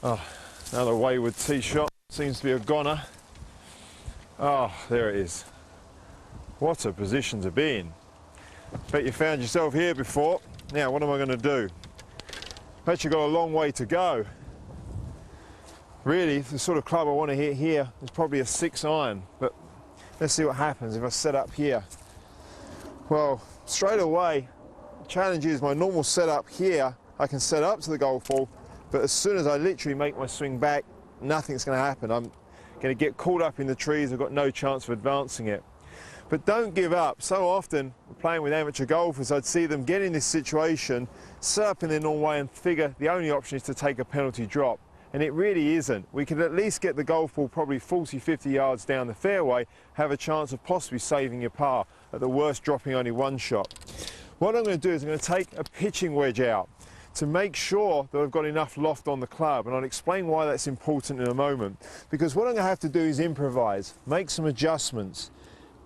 Oh, another wayward tee shot. Seems to be a goner. Oh, there it is. What a position to be in. Bet you found yourself here before. Now, what am I going to do? Bet you've got a long way to go. Really, the sort of club I want to hit here is probably a 6 iron, but let's see what happens if I set up here. Well, straight away, the challenge is my normal setup here, I can set up to the golf ball, but as soon as I literally make my swing back, nothing's going to happen. I'm going to get caught up in the trees, I've got no chance of advancing it. But don't give up. So often, playing with amateur golfers, I'd see them get in this situation, set up in their normal way and figure the only option is to take a penalty drop. And it really isn't. We could at least get the golf ball probably 40, 50 yards down the fairway, have a chance of possibly saving your par, at the worst dropping only 1 shot. What I'm going to do is I'm going to take a pitching wedge out to make sure that I've got enough loft on the club, and I'll explain why that's important in a moment. Because what I'm going to have to do is improvise, make some adjustments.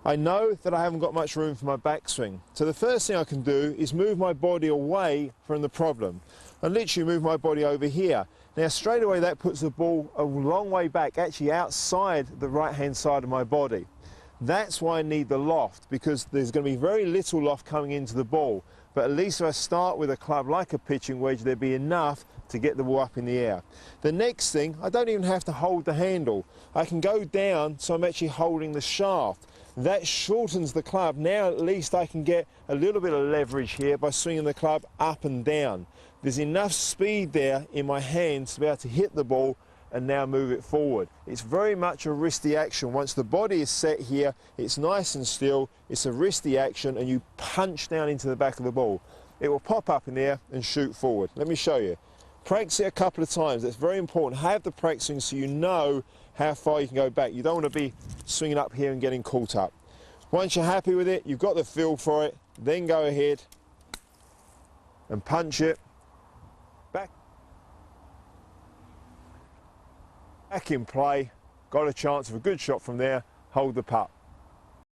I know that I haven't got much room for my backswing, so the first thing I can do is move my body away from the problem. I literally move my body over here. Now straight away that puts the ball a long way back, actually outside the right hand side of my body. That's why I need the loft, because there's going to be very little loft coming into the ball, but at least if I start with a club like a pitching wedge, there'd be enough to get the ball up in the air. The next thing, I don't even have to hold the handle. I can go down so I'm actually holding the shaft. That shortens the club. Now at least I can get a little bit of leverage here by swinging the club up and down. There's enough speed there in my hands to be able to hit the ball and now move it forward. It's very much a wristy action. Once the body is set here, it's nice and still, it's a wristy action, and you punch down into the back of the ball. It will pop up in the air and shoot forward. Let me show you. Practice it a couple of times. That's very important. Have the practicing so you know how far you can go back. You don't want to be swinging up here and getting caught up. Once you're happy with it, you've got the feel for it, then go ahead and punch it back in play. Got a chance of a good shot from there. Hold the putt.